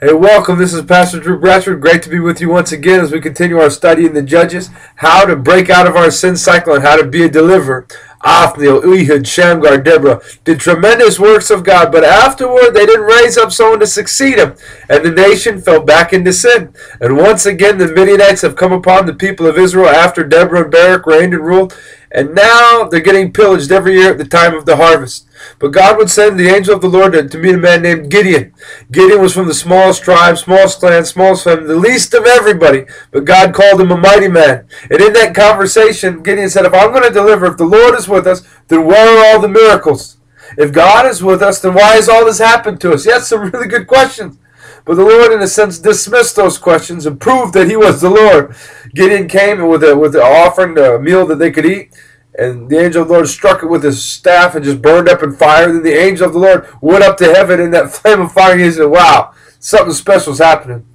Hey, welcome. This is Pastor Drew Bradford. Great to be with you once again as we continue our study in the Judges, how to break out of our sin cycle and how to be a deliverer. Othniel, Ehud, Shamgar, Deborah did tremendous works of God, but afterward they didn't raise up someone to succeed him, and the nation fell back into sin. And once again the Midianites have come upon the people of Israel after Deborah and Barak reigned and ruled, and now they're getting pillaged every year at the time of the harvest. But God would send the angel of the Lord to meet a man named Gideon. Gideon was from the smallest tribe, smallest clan, smallest family, the least of everybody. But God called him a mighty man. And in that conversation, Gideon said, if I'm going to deliver, if the Lord is with us, then where are all the miracles? If God is with us, then why has all this happened to us? He had some really good questions. But the Lord, in a sense, dismissed those questions and proved that he was the Lord. Gideon came with an offering, a meal that they could eat. And the angel of the Lord struck it with his staff and just burned up in fire. Then the angel of the Lord went up to heaven in that flame of fire. He said, wow, something special is happening.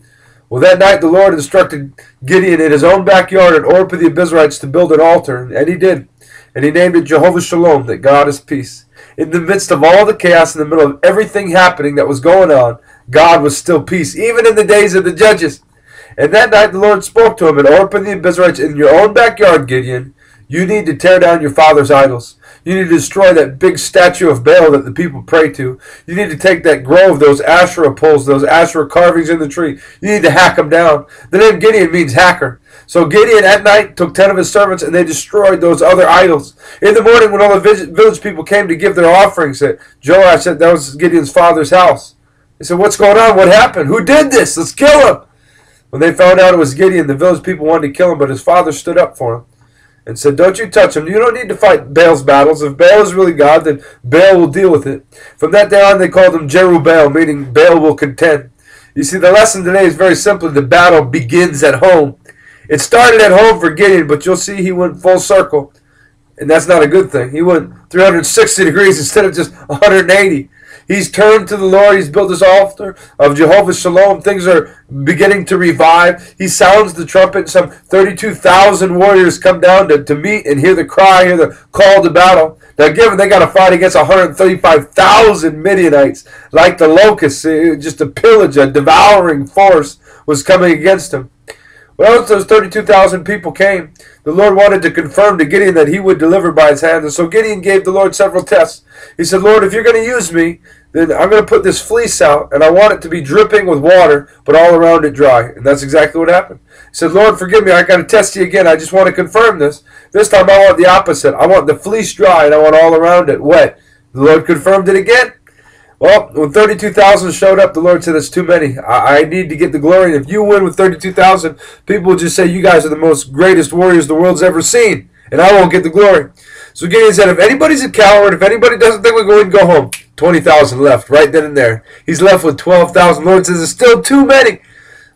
Well, that night the Lord instructed Gideon in his own backyard at Orpah the Abiezrites to build an altar. And he did. And he named it Jehovah Shalom, that God is peace. In the midst of all the chaos, in the middle of everything happening that was going on, God was still peace, even in the days of the judges. And that night the Lord spoke to him at Orpah the Abiezrites, in your own backyard, Gideon, you need to tear down your father's idols. You need to destroy that big statue of Baal that the people pray to. You need to take that grove, those Asherah poles, those Asherah carvings in the tree. You need to hack them down. The name Gideon means hacker. So Gideon at night took 10 of his servants and they destroyed those other idols. In the morning when all the village people came to give their offerings, Joash said that was Gideon's father's house. They said, what's going on? What happened? Who did this? Let's kill him. When they found out it was Gideon, the village people wanted to kill him, but his father stood up for him and said, don't you touch him. You don't need to fight Baal's battles. If Baal is really God, then Baal will deal with it. From that day on, they called him Jerubbaal, meaning Baal will contend. You see, the lesson today is very simply the battle begins at home. It started at home for Gideon, but you'll see he went full circle. And that's not a good thing. He went 360 degrees instead of just 180. He's turned to the Lord. He's built his altar of Jehovah Shalom. Things are beginning to revive. He sounds the trumpet. Some 32,000 warriors come down to meet and hear the cry, hear the call to battle. Now, given they got to fight against 135,000 Midianites, like the locusts, just a pillage, a devouring force was coming against him. Well, those 32,000 people came. The Lord wanted to confirm to Gideon that he would deliver by his hand. And so Gideon gave the Lord several tests. He said, Lord, if you're going to use me, then I'm going to put this fleece out, and I want it to be dripping with water, but all around it dry. And that's exactly what happened. He said, Lord, forgive me. I got to test you again. I just want to confirm this. This time I want the opposite. I want the fleece dry, and I want all around it wet. The Lord confirmed it again. Well, when 32,000 showed up, the Lord said, it's too many. I need to get the glory. And if you win with 32,000, people will just say, you guys are the most greatest warriors the world's ever seen, and I won't get the glory. So Gideon said, if anybody's a coward, if anybody doesn't think we're going to go home, 20,000 left right then and there. He's left with 12,000. The Lord says, it's still too many.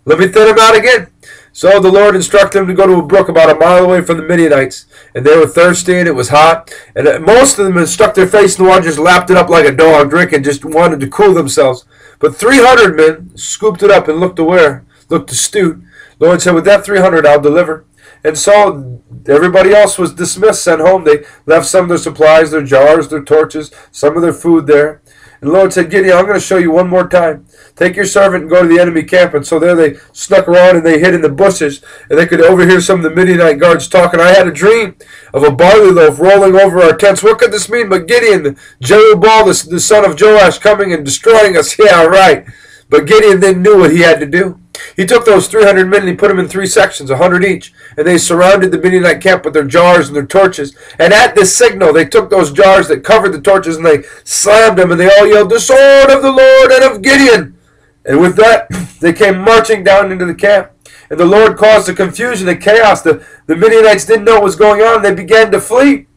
Let me thin him out again. So the Lord instructed him to go to a brook about a mile away from the Midianites. And they were thirsty and it was hot. And most of them had stuck their face in the water, just lapped it up like a dog drinking, just wanted to cool themselves. But 300 men scooped it up and looked aware, looked astute. The Lord said, with that 300 I'll deliver. And so everybody else was dismissed, sent home. They left some of their supplies, their jars, their torches, some of their food there. And the Lord said, Gideon, I'm going to show you one more time. Take your servant and go to the enemy camp. And so there they snuck around and they hid in the bushes. And they could overhear some of the Midianite guards talking. I had a dream of a barley loaf rolling over our tents. What could this mean? But Gideon, Jerubbaal, the son of Joash, coming and destroying us. Yeah, right. But Gideon then knew what he had to do. He took those 300 men and he put them in 3 sections, 100 each. And they surrounded the Midianite camp with their jars and their torches. And at this signal, they took those jars that covered the torches and they slammed them. And they all yelled, the sword of the Lord and of Gideon. And with that, they came marching down into the camp. And the Lord caused a confusion and chaos. The Midianites didn't know what was going on. They began to flee.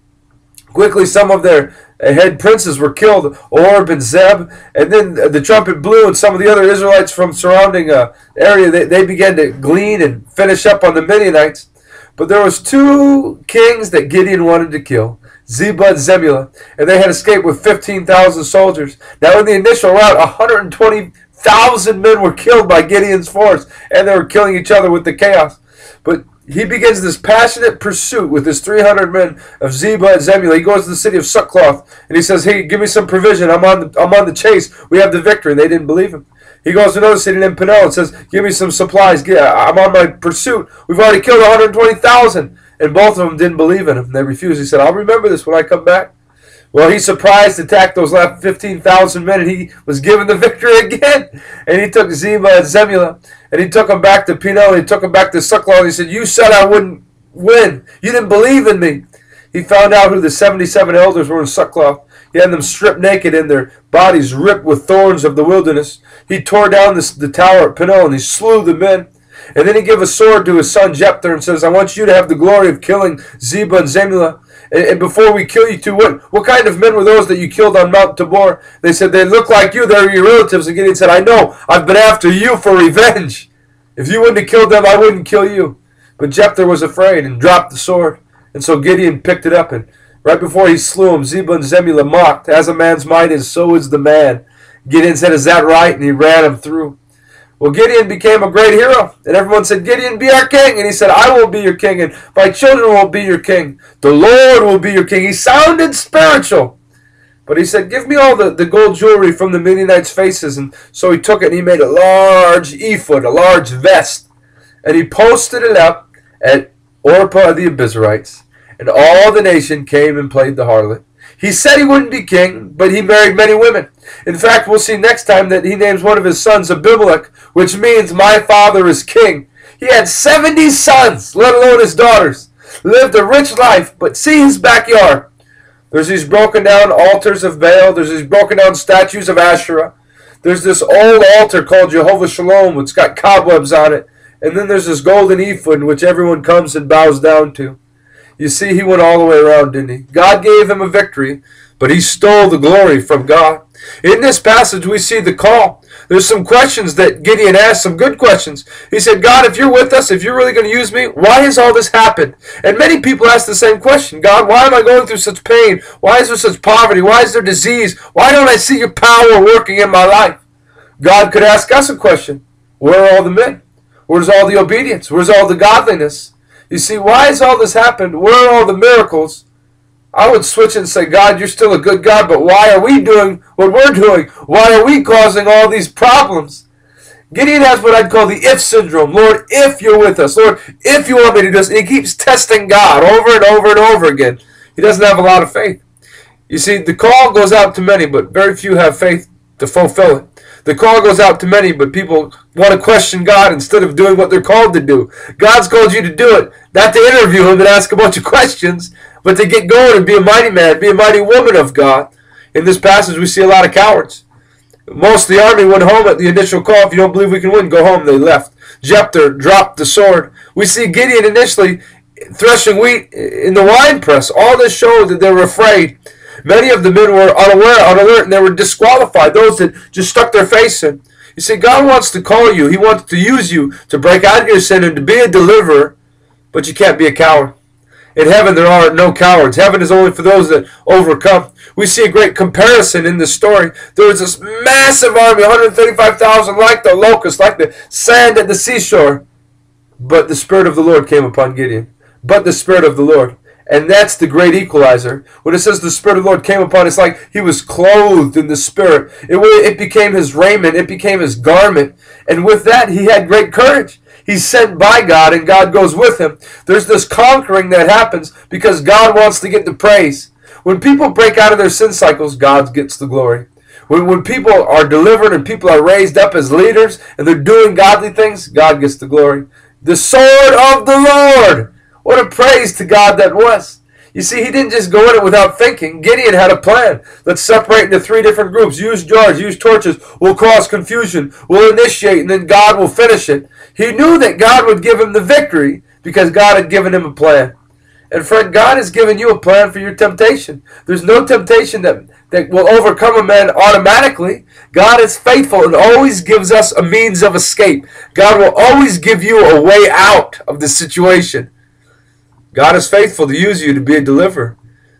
Quickly, some of their head princes were killed, Orb and Zeb, and then the trumpet blew, and some of the other Israelites from surrounding area, they began to glean and finish up on the Midianites. But there was 2 kings that Gideon wanted to kill, Zebah and Zebulun, and they had escaped with 15,000 soldiers. Now in the initial rout, 120,000 men were killed by Gideon's force, and they were killing each other with the chaos. But he begins this passionate pursuit with his 300 men of Zebah and Zebulun. He goes to the city of Succoth, and he says, hey, give me some provision. I'm on the chase. We have the victory. And they didn't believe him. He goes to another city named Penuel and says, give me some supplies. I'm on my pursuit. We've already killed 120,000. And both of them didn't believe in him. They refused. He said, I'll remember this when I come back. Well, he surprised attacked those last 15,000 men, and he was given the victory again. And he took Zeba and Zemula, and he took them back to Penuel, and he took them back to Succoth, and he said, you said I wouldn't win. You didn't believe in me. He found out who the 77 elders were in Succoth. He had them stripped naked and their bodies ripped with thorns of the wilderness. He tore down the tower at Penuel, and he slew the men. And then he gave a sword to his son Jephthah and says, I want you to have the glory of killing Zeba and Zemula. And before we kill you two, what kind of men were those that you killed on Mount Tabor? They said, they look like you. They're your relatives. And Gideon said, I know. I've been after you for revenge. If you wouldn't have killed them, I wouldn't kill you. But Jephthah was afraid and dropped the sword. And so Gideon picked it up. And right before he slew him, Zeba and Zemula mocked. As a man's might is, so is the man. Gideon said, is that right? And he ran him through. Well, Gideon became a great hero, and everyone said, Gideon, be our king. And he said, I will be your king, and my children will be your king. The Lord will be your king. He sounded spiritual. But he said, give me all the gold jewelry from the Midianites' faces. And so he took it, and he made a large ephod, a large vest. And he posted it up at Orpah of the Abiezrites. And all the nation came and played the harlot. He said he wouldn't be king, but he married many women. In fact, we'll see next time that he names one of his sons Abimelech, which means my father is king. He had 70 sons, let alone his daughters. Lived a rich life, but see his backyard. There's these broken down altars of Baal. There's these broken down statues of Asherah. There's this old altar called Jehovah Shalom. It's got cobwebs on it. And then there's this golden ephod, which everyone comes and bows down to. You see, he went all the way around, didn't he? God gave him a victory, but he stole the glory from God. In this passage, we see the call. There's some questions that Gideon asked, some good questions. He said, God, if you're with us, if you're really going to use me, why has all this happened? And many people ask the same question. God, why am I going through such pain? Why is there such poverty? Why is there disease? Why don't I see your power working in my life? God could ask us a question. Where are all the men? Where's all the obedience? Where's all the godliness? You see, why has all this happened? Where are all the miracles? I would switch and say, God, you're still a good God, but why are we doing what we're doing? Why are we causing all these problems? Gideon has what I'd call the if syndrome. Lord, if you're with us. Lord, if you want me to do this. And he keeps testing God over and over and over again. He doesn't have a lot of faith. You see, the call goes out to many, but very few have faith to fulfill it. The call goes out to many, but people want to question God instead of doing what they're called to do. God's called you to do it, not to interview him and ask a bunch of questions, but to get going and be a mighty man, be a mighty woman of God. In this passage, we see a lot of cowards. Most of the army went home at the initial call. If you don't believe we can win, go home. They left. Jephthah dropped the sword. We see Gideon initially threshing wheat in the winepress. All this showed that they were afraid. Many of the men were unaware, unalert, and they were disqualified, those that just stuck their face in. You see, God wants to call you. He wants to use you to break out of your sin and to be a deliverer, but you can't be a coward. In heaven, there are no cowards. Heaven is only for those that overcome. We see a great comparison in this story. There was this massive army, 135,000, like the locusts, like the sand at the seashore. But the Spirit of the Lord came upon Gideon. But the Spirit of the Lord. And that's the great equalizer. When it says the Spirit of the Lord came upon, it's like he was clothed in the Spirit. It became his raiment. It became his garment. And with that, he had great courage. He's sent by God, and God goes with him. There's this conquering that happens because God wants to get the praise. When people break out of their sin cycles, God gets the glory. When people are delivered and people are raised up as leaders and they're doing godly things, God gets the glory. The sword of the Lord. What a praise to God that was. You see, he didn't just go in it without thinking. Gideon had a plan. Let's separate into 3 different groups. Use jars, use torches. We'll cause confusion. We'll initiate, and then God will finish it. He knew that God would give him the victory because God had given him a plan. And friend, God has given you a plan for your temptation. There's no temptation that will overcome a man automatically. God is faithful and always gives us a means of escape. God will always give you a way out of the situation. God is faithful to use you to be a deliverer,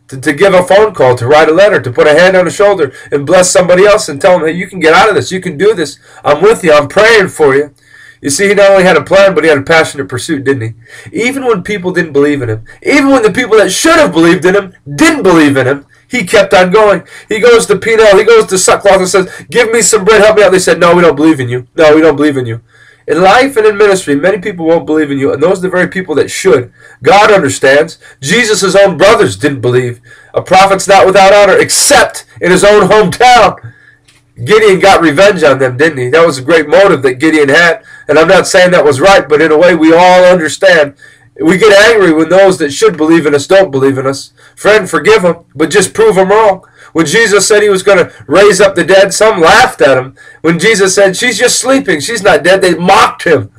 to give a phone call, to write a letter, to put a hand on the shoulder and bless somebody else and tell them, hey, you can get out of this. You can do this. I'm with you. I'm praying for you. You see, he not only had a plan, but he had a passionate pursuit, didn't he? Even when people didn't believe in him, even when the people that should have believed in him didn't believe in him, He kept on going. He goes to Penel. He goes to Sackcloth and says, give me some bread, help me out. They said, no, we don't believe in you. No, we don't believe in you. In life and in ministry, many people won't believe in you, and those are the very people that should. God understands. Jesus' own brothers didn't believe. A prophet's not without honor, except in his own hometown. Gideon got revenge on them, didn't he? That was a great motive that Gideon had, and I'm not saying that was right, but in a way we all understand. We get angry when those that should believe in us don't believe in us. Friend, forgive them, but just prove them wrong. When Jesus said he was going to raise up the dead, some laughed at him. When Jesus said, she's just sleeping, she's not dead, they mocked him.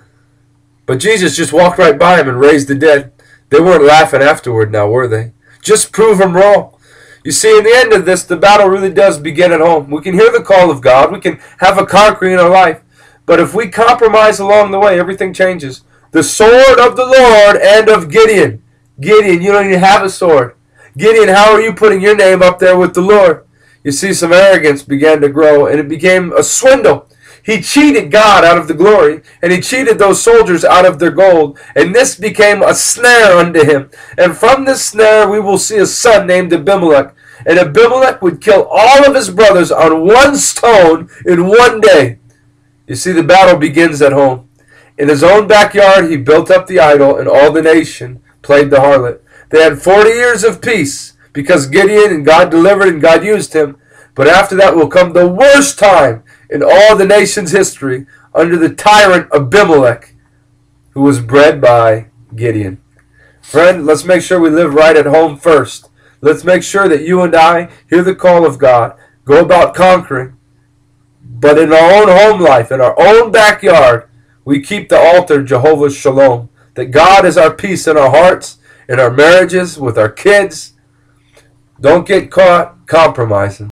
But Jesus just walked right by him and raised the dead. They weren't laughing afterward now, were they? Just prove them wrong. You see, in the end of this, the battle really does begin at home. We can hear the call of God. We can have a conquering in our life. But if we compromise along the way, everything changes. The sword of the Lord and of Gideon. Gideon, you don't even have a sword. Gideon, how are you putting your name up there with the Lord? You see, some arrogance began to grow, and it became a swindle. He cheated God out of the glory, and he cheated those soldiers out of their gold, and this became a snare unto him. And from this snare we will see a son named Abimelech, and Abimelech would kill all of his brothers on one stone in one day. You see, the battle begins at home. In his own backyard he built up the idol, and all the nation played the harlot. They had 40 years of peace because Gideon and God delivered and God used him. But after that will come the worst time in all the nation's history under the tyrant Abimelech, who was bred by Gideon. Friend, let's make sure we live right at home first. Let's make sure that you and I hear the call of God, go about conquering. But in our own home life, in our own backyard, we keep the altar Jehovah Shalom. That God is our peace in our hearts, in our marriages, with our kids. Don't get caught compromising.